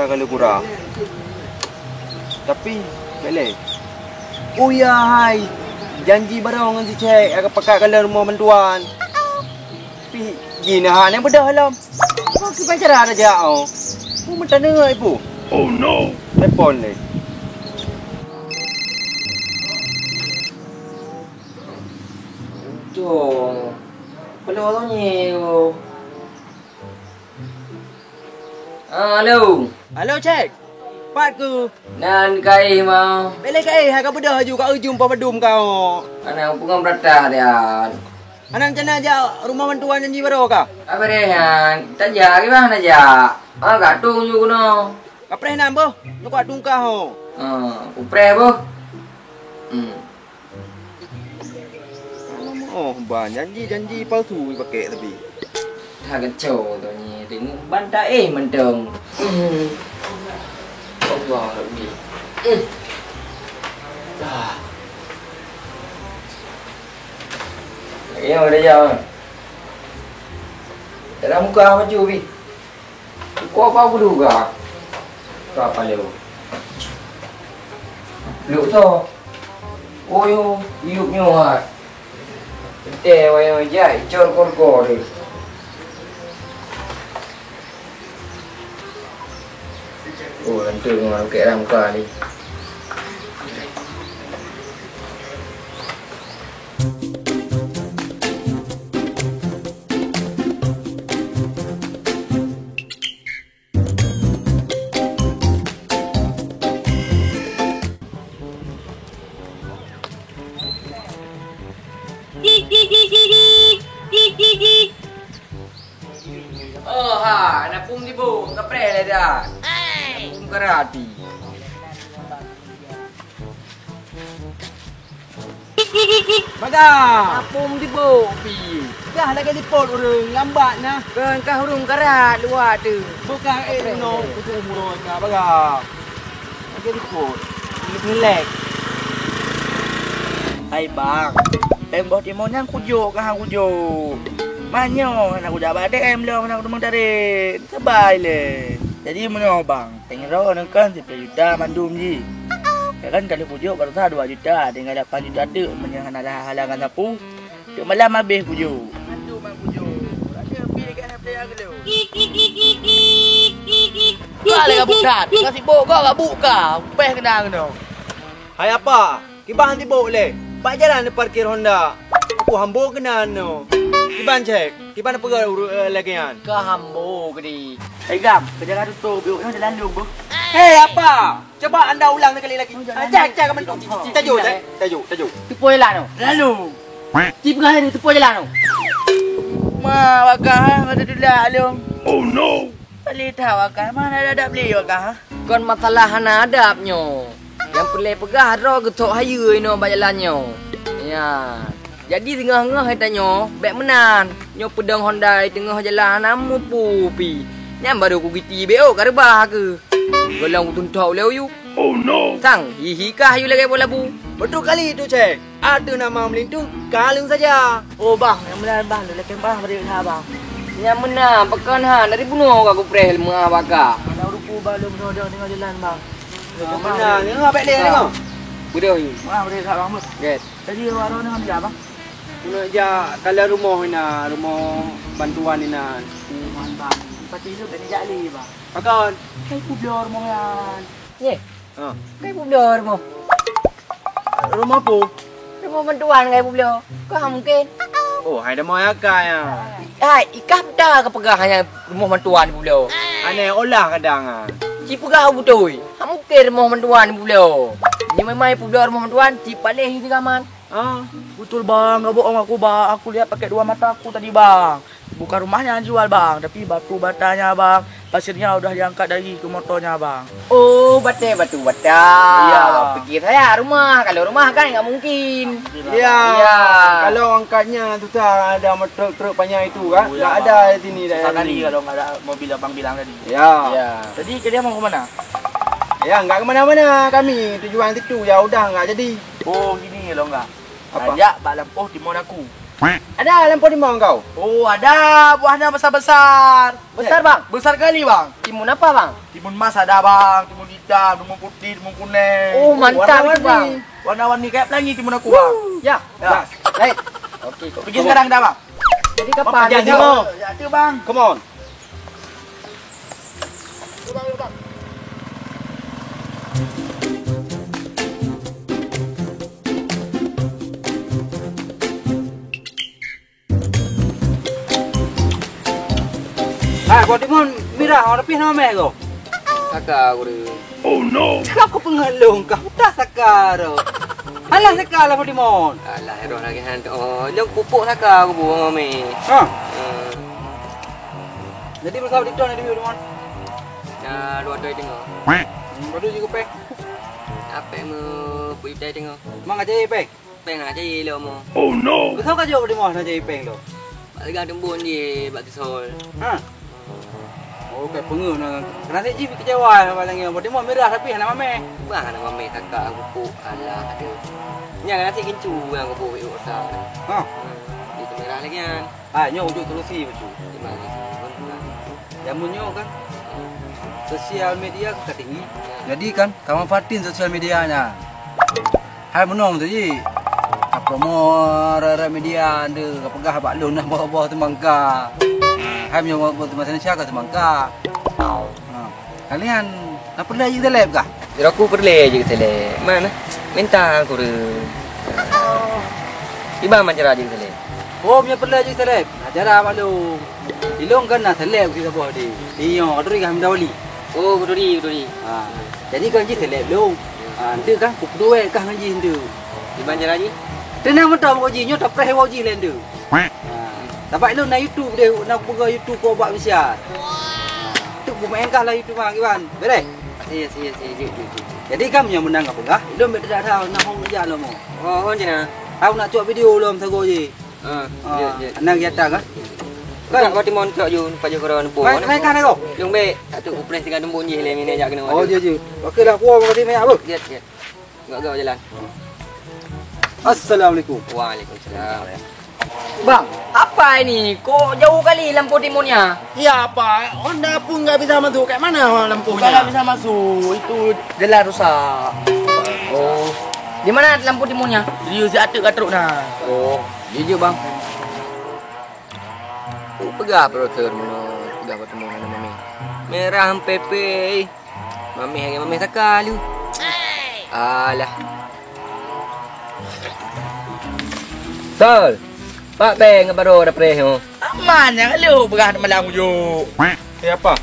pakai kalau kurang. Tapi boleh. Oh ya, hai. Janji barang dengan si Cik akan pakai kalau rumah bantuan. Tapi gini hanya bedah halam. Kau kipan cara ada jauh. Kau minta dengar ibu. Oh no. Telepon ni. Tuh. Perlu ni. Halo. Halo Cik. Pat ku. Nan kai mau. Boleh kai hai kau bedah ju kau ujung papadum kau. Anak pungang beratah dia. Anak macam mana aja rumah bantuan janji baru kah? Apa dia? Kita jari mana aja? Gatung juga no. Kau pernah nampak? Nak kuat tungkah ho. Upre bu. Oh, banyak janji palsu pakai tapi. Thằng kacau tu ni. Tengok bantai menteng. Allah Rabbi. Ini ada jalan. Dalam muka baju bi. Kau apa aku duga? Kau apa leu? Leu tu. Oh yo, iup nyohat. Wayo jai, cor kor ni. Oh, nanti orang ke dalam muka ni. Oh ha, napung di bu, kapre le dah. Napung karati. Baga. Napung di bu, pi. Dah lagi dipot orang lambat nah. Kan kau hurung karat luar tu. Bukan no itu umur kah baga. Lagi dipot. Relax. Hai bang. Tembok timonnya kujuk kah kujuk. Manyo, nak udah badai belum nak rumah tarik. Sabai le. Jadi mana bang? Pengen roh nak kan 10 juta mandum ji. Kan kalau pujuk baru sah 2 juta dengan 8 juta tu menyangan ada halangan sapu. Tu malam habis pujuk. Mandum bang pujuk. Ada bil dekat nak play aku lu. Kau le bukan. Kasih bok kau enggak buka. Peh kena kena. Hai apa? Kibah nanti bok le. Pak jalan di parkir Honda. Aku hambo kena no. Kiban cek, kiban apa lagi kan? Kehambo gedi. Hei gam, kerja tutup, yuk kita jalan dulu. Hei apa? Coba anda ulang sekali lagi. Cek kamu tajuk cek, tajuk. Tupo jalan no. Lalu. Cip kah ni tupo jalan no. Ma, wakah ada dulu alung. Oh no. Beli tahu wakah mana ada beli wakah? Kon masalah hana adabnyo. Yang pelai pegah ro getok hayu ino bajalannya. Ya. Jadi tengah-tengah katanya, baik menan. Nyo pedang Honda tengah jalan namu pupi. Nyam baru ku giti beo karbah ke. Golang tuntuk leu you. Oh no. Sang, hihi kah you lagi bola bu. Betul kali itu cek. Ada nama melintu, kalung saja. Oh bang, yang menan bang, lelaki bang beri bang. Nyam menan pekan ha dari bunuh aku preh mengah baka. Ada rupu balum rodang tengah jalan bang. Menan, ngah baik dia tengok. Budak you. Wah, beri kat bang. Get. Tadi warung dengan dia bang. Nak ja kalau rumah ina, rumah bantuan ina. Rumah bang. Pati itu dari jali bang. Pakai kai publik rumah yan. Ye. Kai publik rumah. Rumah apa? Rumah bantuan kai publik. Kau mungkin. Oh, hai dah mau akai ya. Hai, ikah dah ke pegah hanya rumah bantuan publik. Aneh olah kadang ah. Cip pegah betul. Ha mungkin rumah bantuan publik. Ni memang publik rumah bantuan, cip paling di kaman. Betul bang, enggak bohong aku bang. Aku lihat pakai dua mata aku tadi bang. Bukan rumahnya yang jual bang, tapi batu batanya bang. Pasirnya udah diangkat dari ke motornya bang. Oh, batu bata. Iya bang. Pergi saya rumah. Kalau rumah kan enggak mungkin. Iya. Kalau angkatnya tu tak ada truk panjang itu kan? Enggak ada di sini dah. Tadi kalau enggak ada mobil abang bilang tadi. Ya. Jadi dia mau ke mana? Ya, enggak ke mana-mana kami. Tujuan itu ya udah enggak jadi. Oh, gini loh enggak. Ajak bak lampuh di mon aku. Ada lampu timun kau? Oh, ada buahnya besar-besar. Besar bang. Besar kali bang. Timun apa bang? Timun emas ada bang, timun hitam, timun putih, timun kuning. Oh, mantap itu, warna-warni. bang. Warna-warni kayak pelangi timun aku bang. Ya. Ya. Baik. Okey. Pergi sekarang dah bang. Jadi kapan? Jadi, Besok? Bang. Ya, tu bang. Come on. Buat timun merah orang lebih nama meh kau. Kakak aku dia. Kau kau pengelung kau dah sakar. Alah sakar lah buat timun. Alah, heroh lagi hand. Oh, jom pupuk kakak aku buang mami. Ha. Jadi bersama di ton ada timun. Nah, dua doi tengok. Baru juga peh. Apa mu puitai tengok. Mang aja peh. Peng aja lo mo. Betul kan jauh di mana aja peh lo. Balik tembun je bak sol. Ha. Oh, kayak pengen nak. Kerana jiwa kecewa paling buat timun merah tapi nama meh. Bang nama mami kakak aku pupuk. Alah, ada. Yang nasi kincu yang aku pupuk itu tak. Ha. Itu merah lagi kan. Ah, nyo ujuk solusi betul. Di mana? Jamunnya kan sosial media kita tinggi. Jadi kan kamu manfaatin sosial medianya. Hai menong tu je. Promo rara media anda kapagah bak lon nah bawah temangka. Hai menyo buat masa siapa temangka. Kalian nak pernah je telep kah? Jadi aku perle je ke tele. Mana? Minta aku re. Iba macam aja ke tele. Oh, punya pernah je telep. Ajar malu. Ilong kan nak telep kita buat di. Iyo, aduri kami dawali. Oh, kuduri. Ha. Jadi kan je telep long. Anda kan kupduai kah ngaji anda. Di macam aja. Tenang mentah buat ji, nyo tak pernah buat ji lenda. Dapat lu na YouTube dia, nak buka YouTube kau buat bisa. Tu bumain kah lah YouTube bang Iwan. Boleh? Saya. Jadi kamu yang menang apa kah? Lu tidak tahu nak hong kerja lo mo. Oh, macam mana? Aku nak cuak video lo msago je. Ya. Nang yata kah? Kan kau timon kau jun paju koron bo. Main kan aku. Jom be, tu upres tinggal tembun je le mini ajak kena. Oh je. Okeylah aku mau kasih banyak apa? Lihat. Enggak jalan. Assalamualaikum. Waalaikumsalam. Bang, apa ini? Kok jauh kali lampu timunnya? Ya apa? Honda pun nggak bisa masuk. Kayak mana lampunya? Nggak bisa masuk. Itu jalan rusak. Oh. Di mana lampu timunnya? Dia si atuk katruk nah. Oh, jujur bang. Pegah proter mono, pegah bertemu dengan mami. Merah pepe. Mami hari mami sakal lu. Alah. Sol. Pak beng baru ada preho. Aman ya lu berah malang ujuk. Siapa?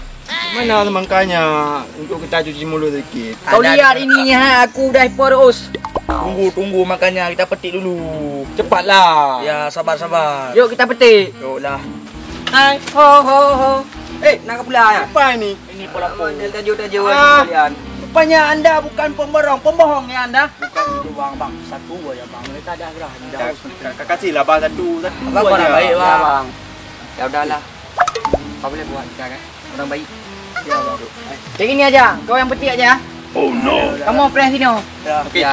Mana semangkanya untuk kita cuci mulut sedikit? Kau lihat ininya aku dah terus. Tunggu makanya kita petik dulu. Cepatlah. Ya sabar. Yuk kita petik. Yuklah. Hai, ho. Nak pula ya? Apa ini? Ini pola pol. Tajuk Ah. kalian. Rupanya anda bukan pembohong ya anda? Bukan itu bang. Satu aja bang. Kita dah gerah. Kasihlah bahasa satu. Abang orang baik Ya, bang. bang. Ya udahlah. Kau boleh buat sekarang. Orang baik. Ya bang. Kayak gini aja. Kau yang petik aja. Oh no. Kamu press sini. Ya. Ya.